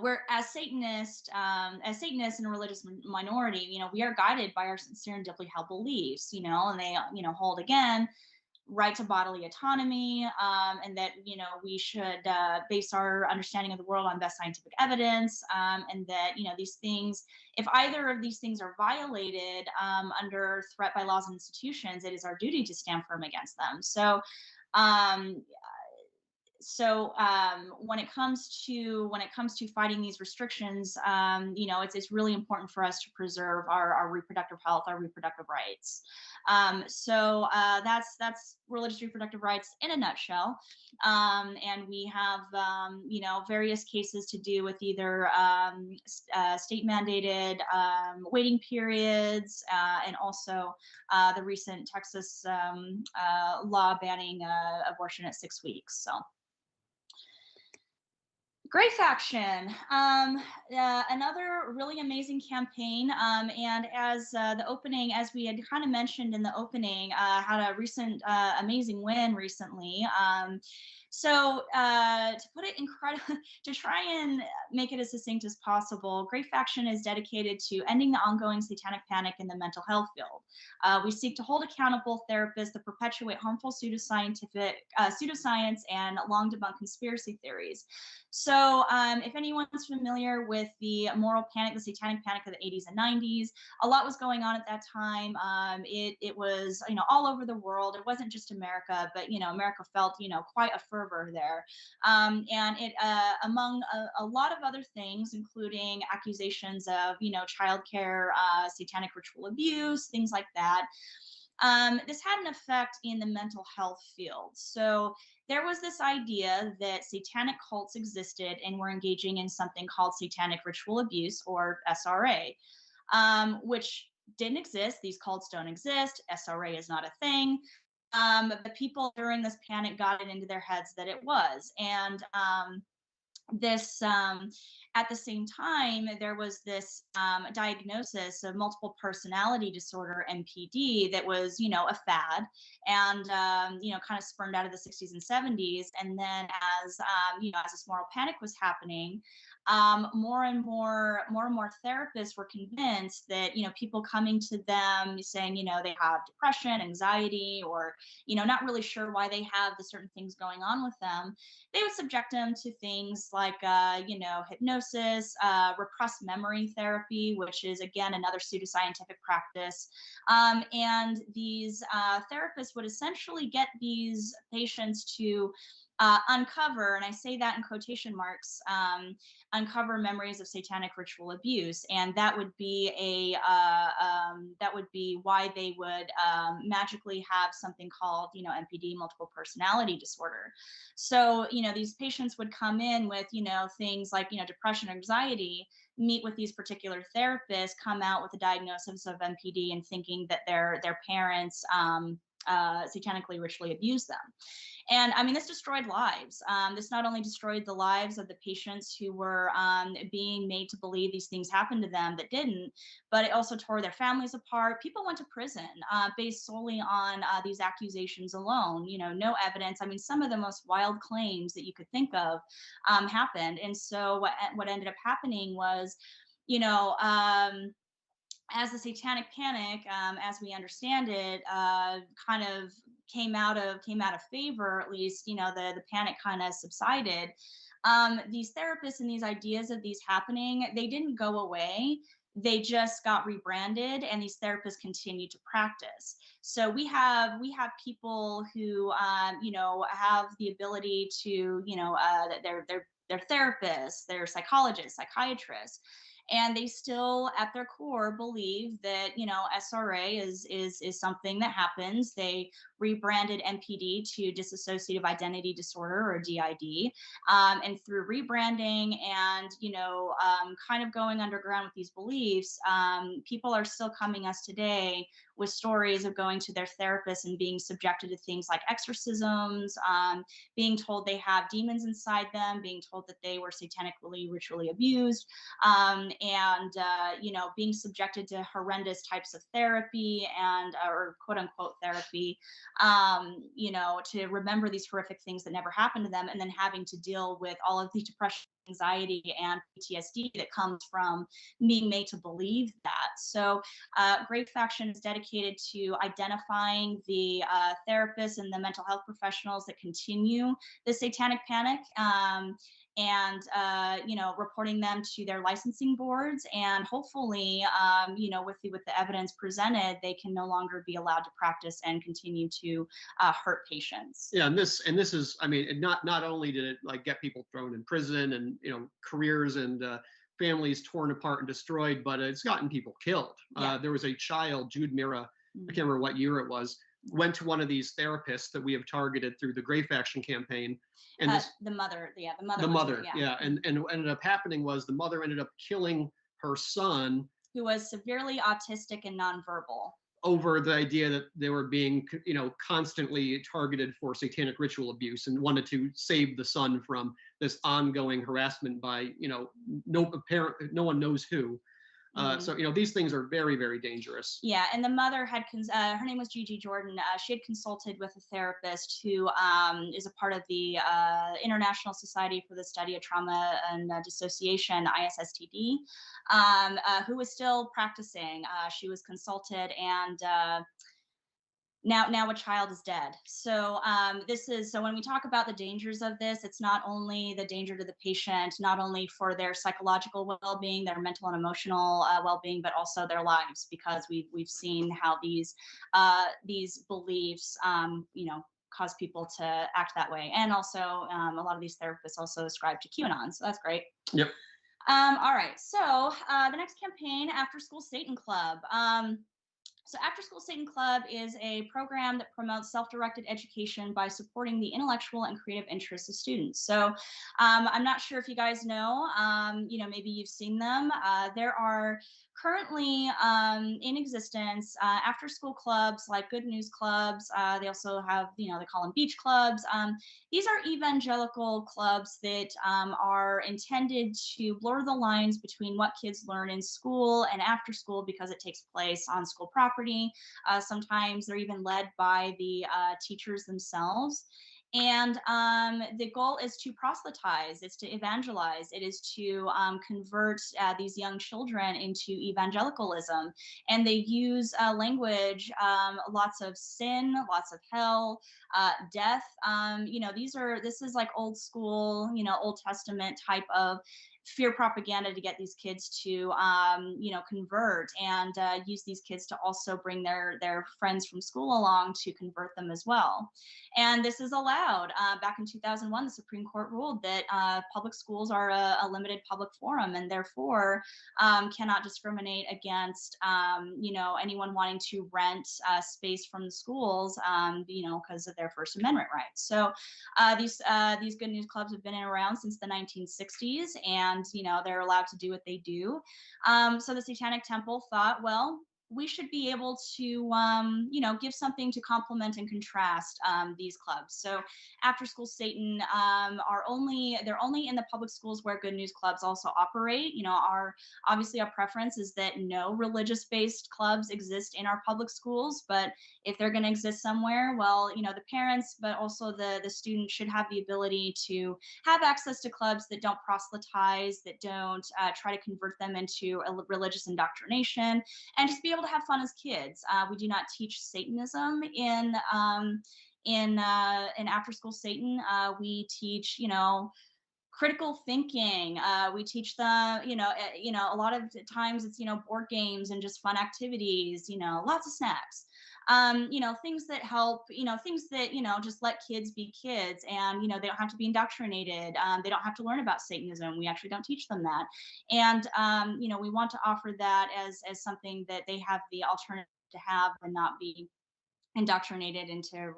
we're as Satanists and a religious minority, we are guided by our sincere and deeply held beliefs, and they, hold again right to bodily autonomy, and that we should base our understanding of the world on best scientific evidence, and that these things, if either of these things are violated under threat by laws and institutions, it is our duty to stand firm against them. So so when it comes to fighting these restrictions, it's really important for us to preserve our reproductive health, our reproductive rights. That's religious reproductive rights in a nutshell. And we have various cases to do with either state mandated waiting periods, and also the recent Texas law banning abortion at 6 weeks. So. Grey Faction, another really amazing campaign, and as we had kind of mentioned in the opening, had a recent amazing win recently. So to put it to try and make it as succinct as possible, Grey Faction is dedicated to ending the ongoing satanic panic in the mental health field. We seek to hold accountable therapists that perpetuate harmful pseudoscience and long debunked conspiracy theories. So if anyone's familiar with the moral panic, the satanic panic of the 80s and 90s, a lot was going on at that time. It was, all over the world. It wasn't just America, but, America felt, quite a fervor there. And it, among a lot of other things, including accusations of, childcare, satanic ritual abuse, things like that. This had an effect in the mental health field. So there was this idea that satanic cults existed and were engaging in something called satanic ritual abuse, or SRA, which didn't exist. These cults don't exist. SRA is not a thing. But people during this panic got it into their heads that it was. And at the same time, there was this diagnosis of multiple personality disorder, MPD, that was, a fad, and kind of spurned out of the 60s and 70s. And then as this moral panic was happening, more and more therapists were convinced that, people coming to them saying, they have depression, anxiety, or, not really sure why they have the certain things going on with them, they would subject them to things like, hypnosis, repressed memory therapy, which is, again, another pseudoscientific practice. And these therapists would essentially get these patients to uncover, and I say that in quotation marks, uncover memories of satanic ritual abuse, and that would be why they would magically have something called, MPD, multiple personality disorder. So, these patients would come in with, things like, depression, anxiety, meet with these particular therapists, come out with a diagnosis of MPD, and thinking that their parents satanically ritually abused them. And I mean, this destroyed lives. This not only destroyed the lives of the patients who were being made to believe these things happened to them that didn't, but it also tore their families apart. People went to prison based solely on these accusations alone. No evidence. I mean, some of the most wild claims that you could think of happened. And so what ended up happening was, as the satanic panic, as we understand it, kind of came out of favor, at least, the panic kind of subsided. These therapists and these ideas of these happening, they didn't go away. They just got rebranded, and these therapists continue to practice. So we have people who, have the ability to, they're therapists, they're psychologists, psychiatrists, and they still at their core believe that SRA is something that happens. They rebranded MPD to dissociative identity disorder, or DID, and through rebranding and kind of going underground with these beliefs, people are still coming us today with stories of going to their therapist and being subjected to things like exorcisms, being told they have demons inside them, being told that they were satanically ritually abused, and being subjected to horrendous types of therapy and or quote unquote therapy, to remember these horrific things that never happened to them, and then having to deal with all of the depression, anxiety and PTSD that comes from being made to believe that. So Grave Faction is dedicated to identifying the therapists and the mental health professionals that continue the satanic panic, and reporting them to their licensing boards, and hopefully with the evidence presented, they can no longer be allowed to practice and continue to hurt patients. Yeah, and this is, I mean, not only did it like get people thrown in prison and careers and families torn apart and destroyed, but it's gotten people killed. Yeah. There was a child, Jude Mira, I can't remember what year it was, went to one of these therapists that we have targeted through the Grave Faction campaign, and the mother, and what ended up happening was the mother ended up killing her son, who was severely autistic and nonverbal, over the idea that they were being, constantly targeted for satanic ritual abuse, and wanted to save the son from this ongoing harassment by, no one knows who. So, these things are very, very dangerous. Yeah, and the mother had, her name was Gigi Jordan. She had consulted with a therapist who is a part of the International Society for the Study of Trauma and Dissociation, ISSTD, who was still practicing. She was consulted, and now a child is dead. So so when we talk about the dangers of this, it's not only the danger to the patient, not only for their psychological well-being, their mental and emotional well-being, but also their lives, because we've seen how these beliefs cause people to act that way. And also a lot of these therapists also ascribe to QAnon, so that's great. Yep. All right, so the next campaign, After School Satan Club. So After School Satan Club is a program that promotes self-directed education by supporting the intellectual and creative interests of students. So I'm not sure if you guys know, maybe you've seen them. There are currently in existence after school clubs like Good News Clubs. They also have, they call them beach clubs. These are evangelical clubs that are intended to blur the lines between what kids learn in school and after school, because it takes place on school property. Sometimes they're even led by the teachers themselves. And the goal is to proselytize, it's to evangelize, it is to convert these young children into evangelicalism. And they use language, lots of sin, lots of hell, death. This is like old school, Old Testament type of fear propaganda to get these kids to convert, and use these kids to also bring their friends from school along to convert them as well. And this is allowed. Back in 2001, the Supreme Court ruled that public schools are a limited public forum, and therefore cannot discriminate against anyone wanting to rent space from the schools, because of their First Amendment rights. So these Good News Clubs have been around since the 1960s, and they're allowed to do what they do. So the Satanic Temple thought, well, we should be able to, give something to complement and contrast these clubs. So After School Satan they're only in the public schools where Good News Clubs also operate. Obviously our preference is that no religious-based clubs exist in our public schools, but if they're going to exist somewhere, well, the parents, but also the students should have the ability to have access to clubs that don't proselytize, that don't try to convert them into a religious indoctrination, and just be able to have fun as kids. We do not teach Satanism in After School Satan. We teach, critical thinking. We teach them, a lot of times it's, board games and just fun activities, lots of snacks. Things that help, things that, just let kids be kids, and, they don't have to be indoctrinated. They don't have to learn about Satanism. We actually don't teach them that. And, we want to offer that as something that they have the alternative to have, and not be indoctrinated into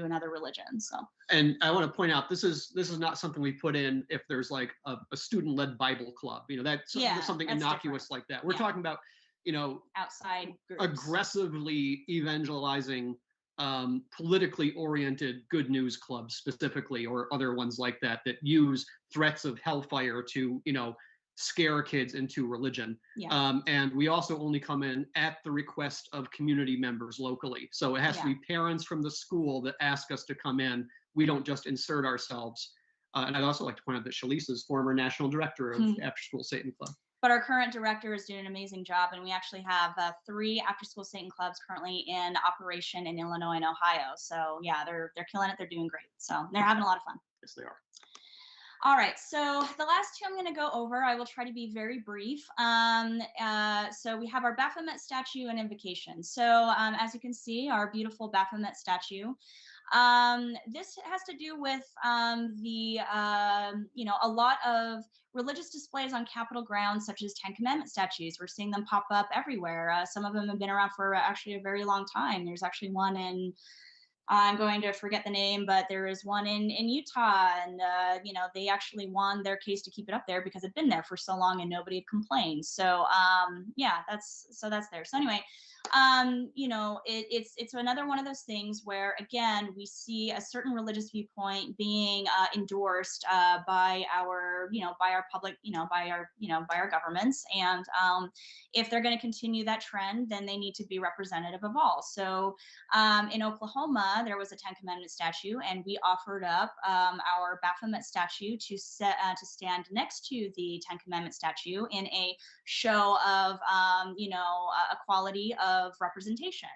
another religion. So, and I want to point out, this is not something we put in if there's like a student-led Bible club, that's something innocuous different. Like that. We're talking about outside groups. Aggressively evangelizing politically oriented Good News Clubs specifically, or other ones like that use threats of hellfire to scare kids into religion. And we also only come in at the request of community members locally. So it has to be parents from the school that ask us to come in. We don't just insert ourselves. And I'd also like to point out that Chalice is former national director of After School Satan Club. But our current director is doing an amazing job, and we actually have 3 after-school Satan clubs currently in operation in Illinois and Ohio. So yeah, they're killing it. They're doing great. So they're having a lot of fun. Yes, they are. All right, so the last 2 I'm going to go over. I will try to be very brief. So we have our Baphomet statue and invocation. So as you can see, our beautiful Baphomet statue. This has to do with a lot of religious displays on Capitol grounds, such as 10 Commandment statues. We're seeing them pop up everywhere. Some of them have been around for actually a very long time. There's actually one in, I'm going to forget the name, but there is one in Utah, and they actually won their case to keep it up there because it'd been there for so long and nobody had complained. So yeah, that's there. So anyway, it's another one of those things where, again, we see a certain religious viewpoint being endorsed by our public, by our governments, and if they're going to continue that trend, then they need to be representative of all. So in Oklahoma, there was a 10 Commandment statue, and we offered up our Baphomet statue to stand next to the 10 Commandment statue in a show of equality of representation.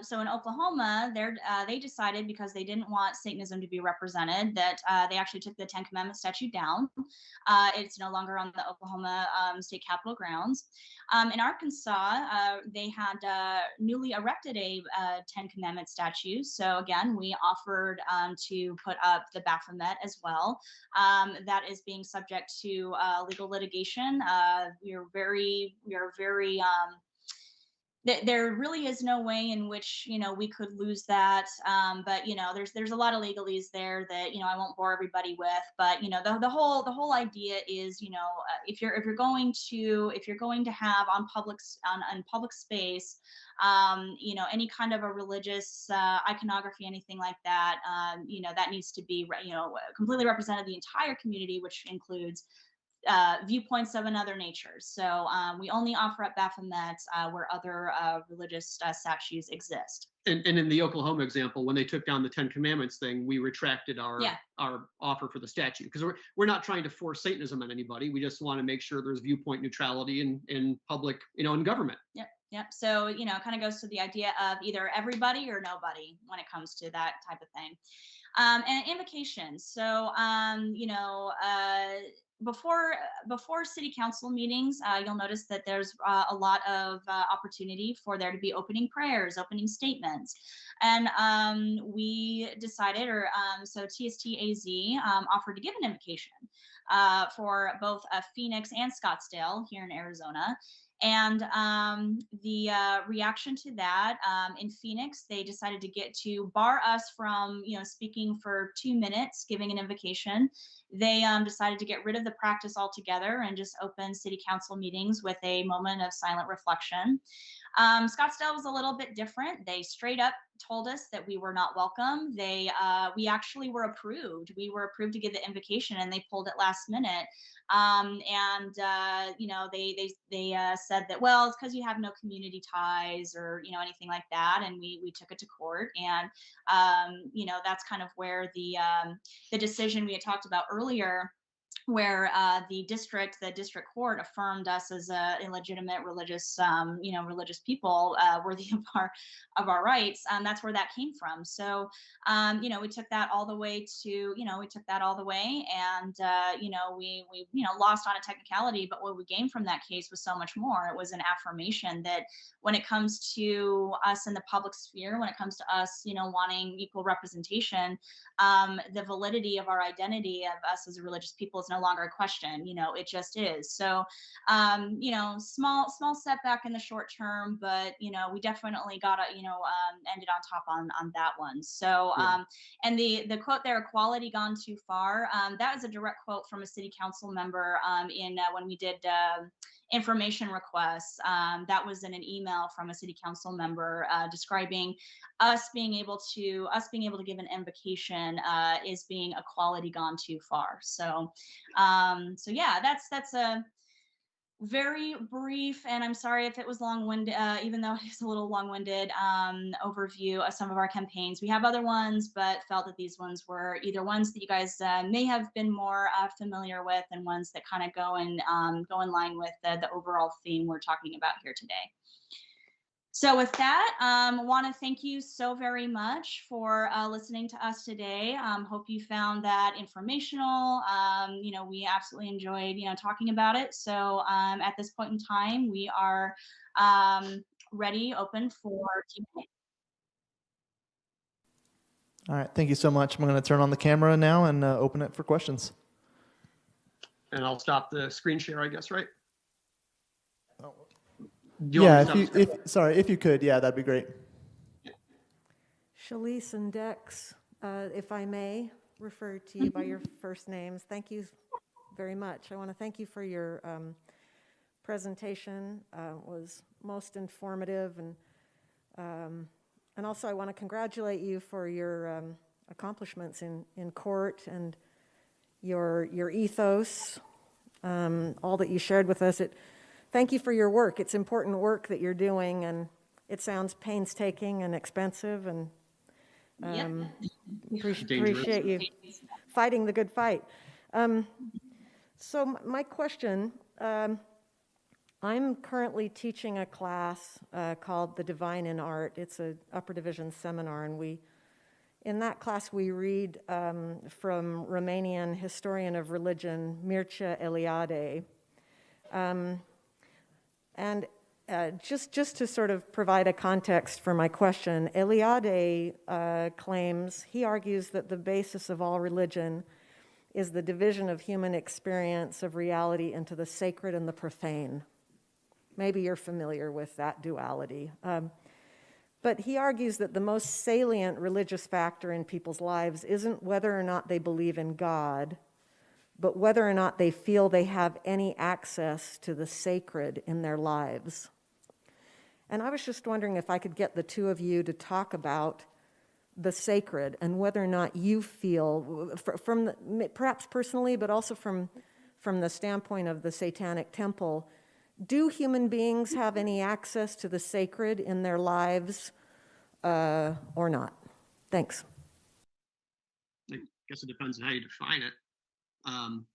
So in Oklahoma, they decided, because they didn't want Satanism to be represented, that they actually took the 10 Commandment statue down. It's no longer on the Oklahoma state capitol grounds. In Arkansas, they had newly erected a 10 Commandment statue. So again, we offered to put up the Baphomet as well. That is being subject to legal litigation. We are very there really is no way in which we could lose that, but there's a lot of legalese there that I won't bore everybody with. But the whole idea is if you're going to have on public space any kind of a religious iconography, anything like that, that needs to be completely represented the entire community, which includes viewpoints of another nature. So we only offer up Baphomet where other religious statues exist. And in the Oklahoma example, when they took down the 10 Commandments thing, we retracted our offer for the statue, because we're not trying to force Satanism on anybody. We just want to make sure there's viewpoint neutrality in public, in government. Yep. So it kind of goes to the idea of either everybody or nobody when it comes to that type of thing. And invocation. So before city council meetings, you'll notice that there's a lot of opportunity for there to be opening prayers, opening statements. And we decided, so TST-AZ offered to give an invocation for both Phoenix and Scottsdale here in Arizona. And the reaction to that, in Phoenix, they decided to bar us from speaking for 2 minutes, giving an invocation. They decided to get rid of the practice altogether and just open city council meetings with a moment of silent reflection. Scottsdale was a little bit different. They straight up told us that we were not welcome. We actually were approved. We were approved to give the invocation, and they pulled it last minute. They said that, well, it's because you have no community ties or anything like that, and we took it to court. And that's kind of where the decision we had talked about earlier, where the district court affirmed us as a illegitimate religious people worthy of our rights. That's where that came from. So we took that all the way and we lost on a technicality, but what we gained from that case was so much more. It was an affirmation that when it comes to us in the public sphere, when it comes to us wanting equal representation, the validity of our identity of us as a religious people is no longer a question. It just is. So small setback in the short term, but we definitely got ended on top on that one. So and the quote there, equality gone too far, that was a direct quote from a city council member when we did information requests. That was in an email from a city council member describing us being able to give an invocation is being equality gone too far. So yeah, that's very brief, and I'm sorry if it was long-winded, even though it's a little long-winded, overview of some of our campaigns. We have other ones, but felt that these ones were either ones that you guys may have been more familiar with, and ones that kind of go in line with the overall theme we're talking about here today. So with that, want to thank you so very much for listening to us today. Hope you found that informational. We absolutely enjoyed, talking about it. So at this point in time, we are ready, open for Q&A. All right, thank you so much. I'm going to turn on the camera now and open it for questions. And I'll stop the screen share, I guess, right? Oh. Do you want Yeah, me to stop the screen? if you could, yeah, that'd be great. Chalice and Dex, if I may refer to you by your first names, thank you very much. I want to thank you for your presentation. It was most informative, and also I want to congratulate you for your accomplishments in court and your ethos, all that you shared with us. Thank you for your work. It's important work that you're doing, and it sounds painstaking and expensive, and appreciate you fighting the good fight. So my question, I'm currently teaching a class called The Divine in Art. It's an upper division seminar, and in that class we read from Romanian historian of religion, Mircea Eliade. And just to sort of provide a context for my question, Eliade he argues that the basis of all religion is the division of human experience of reality into the sacred and the profane. Maybe you're familiar with that duality. But he argues that the most salient religious factor in people's lives isn't whether or not they believe in God, but whether or not they feel they have any access to the sacred in their lives. And I was just wondering if I could get the two of you to talk about the sacred and whether or not you feel, perhaps personally, but also from the standpoint of the Satanic Temple, do human beings have any access to the sacred in their lives or not? Thanks. I guess it depends on how you define it.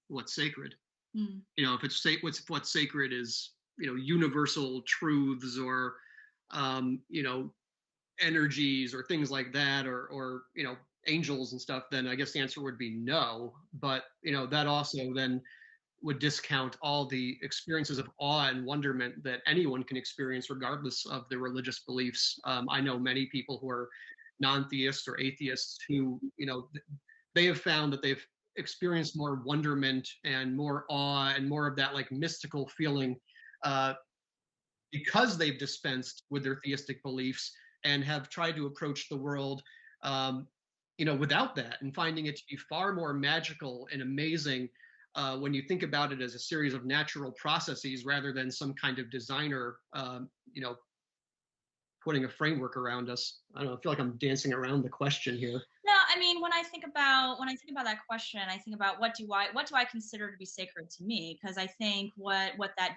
What's sacred? If it's what's sacred is universal truths or energies or things like that, or angels and stuff, then I guess the answer would be no. But that also then would discount all the experiences of awe and wonderment that anyone can experience regardless of their religious beliefs. I know many people who are non-theists or atheists who they have found that they've experienced more wonderment and more awe and more of that like mystical feeling because they've dispensed with their theistic beliefs and have tried to approach the world without that, and finding it to be far more magical and amazing when you think about it as a series of natural processes rather than some kind of designer putting a framework around us. I don't know, I feel like I'm dancing around the question here. No, I mean, when I think about that question, I think about what do I consider to be sacred to me? Because I think what that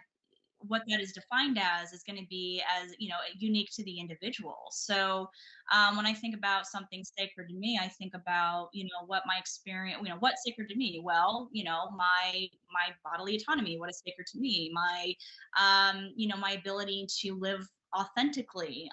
is defined as is going to be as unique to the individual. So when I think about something sacred to me, I think about what my experience, what's sacred to me. Well, my bodily autonomy, what is sacred to me, my my ability to live authentically,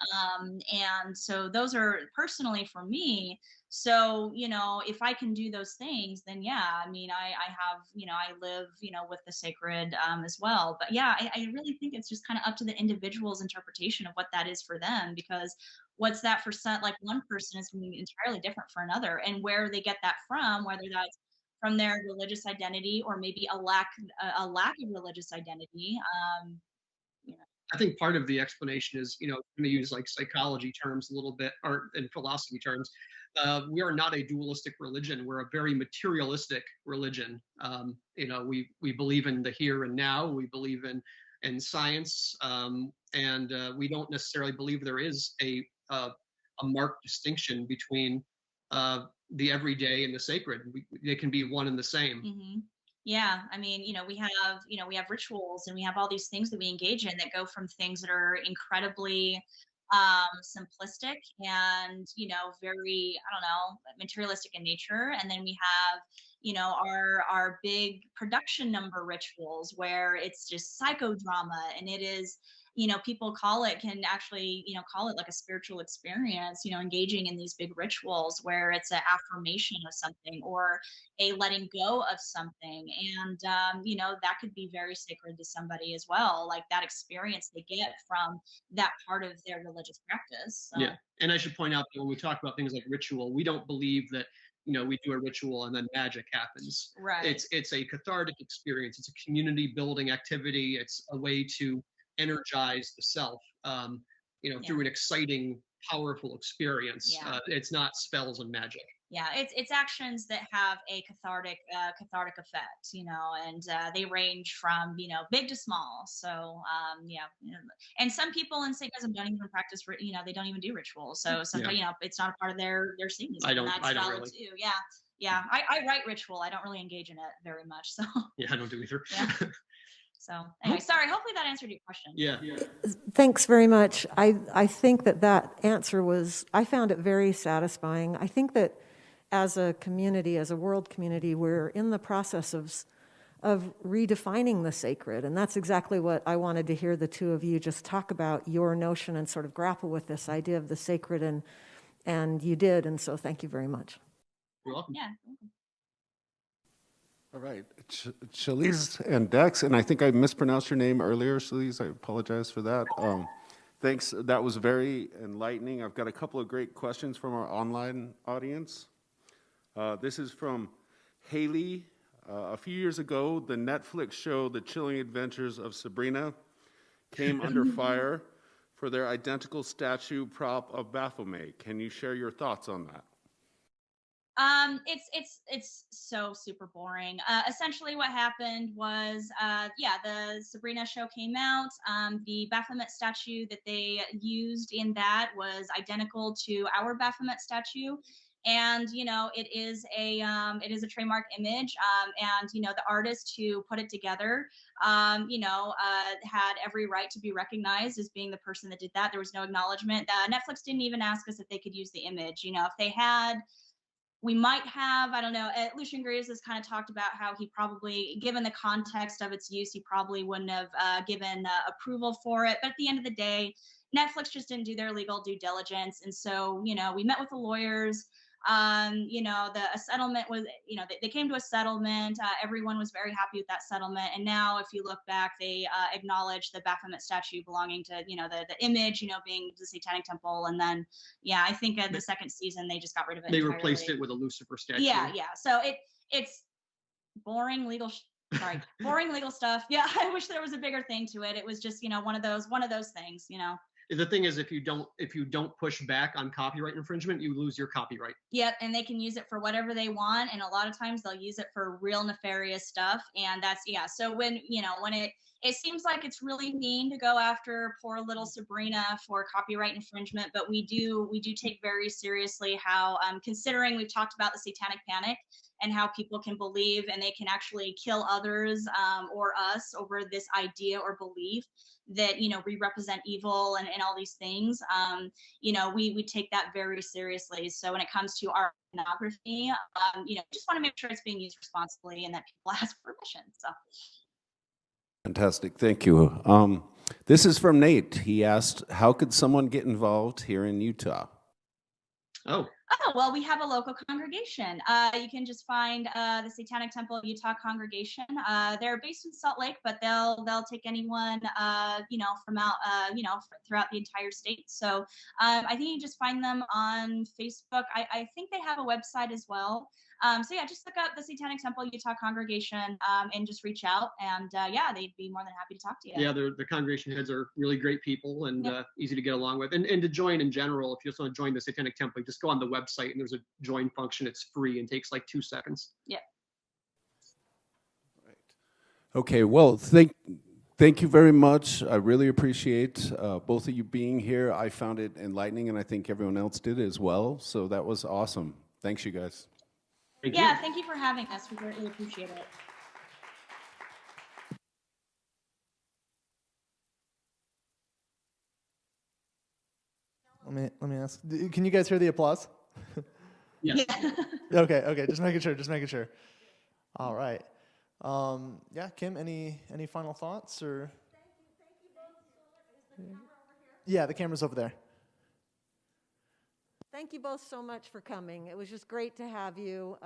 and so those are personally for me. So if I can do those things, then yeah, I mean, I have I live with the sacred as well. But yeah, I really think it's just kind of up to the individual's interpretation of what that is for them, because what's that for like one person is going to be entirely different for another, and where they get that from, whether that's from their religious identity or maybe a lack of religious identity. I think part of the explanation is, I'm going to use like psychology terms a little bit, or in philosophy terms. We are not a dualistic religion. We're a very materialistic religion. We believe in the here and now. We believe in science, and we don't necessarily believe there is a marked distinction between the everyday and the sacred. They can be one and the same. Mm-hmm. Yeah, I mean, we have rituals and we have all these things that we engage in that go from things that are incredibly simplistic and, very, I don't know, materialistic in nature. And then we have, our big production number rituals where it's just psychodrama and it is, people can actually, call it like a spiritual experience, engaging in these big rituals where it's an affirmation of something or a letting go of something. And, that could be very sacred to somebody as well, like that experience they get from that part of their religious practice. So. Yeah, and I should point out that when we talk about things like ritual, we don't believe that we do a ritual and then magic happens. Right. It's a cathartic experience. It's a community building activity. It's a way to energize the self, through an exciting, powerful experience. Yeah. It's not spells and magic. Yeah, it's actions that have a cathartic effect, and they range from big to small. So and some people in Satanism don't even practice, they don't even do rituals. So sometimes it's not a part of their Satanism. I don't That's valid really. too. Yeah, yeah. I write ritual. I don't really engage in it very much. So Yeah, I don't do either. Yeah. So anyway, sorry. Hopefully that answered your question. Yeah. Thanks very much. I think that answer I found it very satisfying. I think that as a community, as a world community, we're in the process of redefining the sacred. And that's exactly what I wanted to hear the two of you just talk about, your notion and sort of grapple with this idea of the sacred. And you did. And so thank you very much. You're welcome. Yeah. All right, Chalice and Dex, and I think I mispronounced your name earlier, Chalice. I apologize for that. Thanks, that was very enlightening. I've got a couple of great questions from our online audience. This is from Haley. A few years ago, the Netflix show The Chilling Adventures of Sabrina came under fire for their identical statue prop of Baphomet. Can you share your thoughts on that? It's so super boring. Essentially what happened was, the Sabrina show came out. The Baphomet statue that they used in that was identical to our Baphomet statue. And, it is a trademark image. And, the artist who put it together, had every right to be recognized as being the person that did that. There was no acknowledgement. Netflix didn't even ask us if they could use the image. If they had, we might have, I don't know, Lucian Graves has kind of talked about how he probably, given the context of its use, he probably wouldn't have given approval for it. But at the end of the day, Netflix just didn't do their legal due diligence. And so, we met with the lawyers. A settlement was, they came to a settlement. Everyone was very happy with that settlement. And now if you look back, they acknowledge the Baphomet statue belonging to, the image, being the Satanic Temple. And then, I think the second season, they just got rid of it They entirely. replaced it with a Lucifer statue. Yeah. So it's boring legal boring legal stuff. Yeah, I wish there was a bigger thing to it. It was just, one of those things, The thing is, if you don't push back on copyright infringement, you lose your copyright. Yep, and they can use it for whatever they want, and a lot of times they'll use it for real nefarious stuff. And that's So when it seems like it's really mean to go after poor little Sabrina for copyright infringement, but we do take very seriously how, considering we've talked about the Satanic Panic and how people can believe and they can actually kill others or us over this idea or belief that we represent evil and all these things. We take that very seriously. So when it comes to our pornography, just want to make sure it's being used responsibly and that people ask permission. So Fantastic, thank you. This is from Nate. He asked, how could someone get involved here in Utah? Oh, well, we have a local congregation. You can just find the Satanic Temple Utah congregation. They're based in Salt Lake, but they'll take anyone, from out, throughout the entire state. So I think you just find them on Facebook. I think they have a website as well. Just look up the Satanic Temple Utah congregation and just reach out. And they'd be more than happy to talk to you. yeah, the congregation heads are really great people and easy to get along with. And to join in general, if you just want to join the Satanic Temple, just go on the website and there's a join function. It's free and takes like 2 seconds. Yeah. Right. Okay, well, thank you very much. I really appreciate both of you being here. I found it enlightening, and I think everyone else did as well. So that was awesome. Thanks, you guys. Thank Yeah, you. thank you for having us. We greatly appreciate it. Let me ask. Can you guys hear the applause? Yes. Okay. Just making sure. All right. Yeah, Kim, any final thoughts or? Thank you both so much. Is the camera over here? Yeah, the camera's over there. Thank you both so much for coming. It was just great to have you.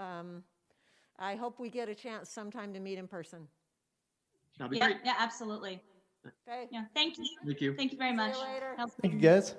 I hope we get a chance sometime to meet in person. That'd be Yeah, great. yeah, absolutely. Okay? Yeah, thank you. Thank you. Thank you very See you much. later. Thank you, guys.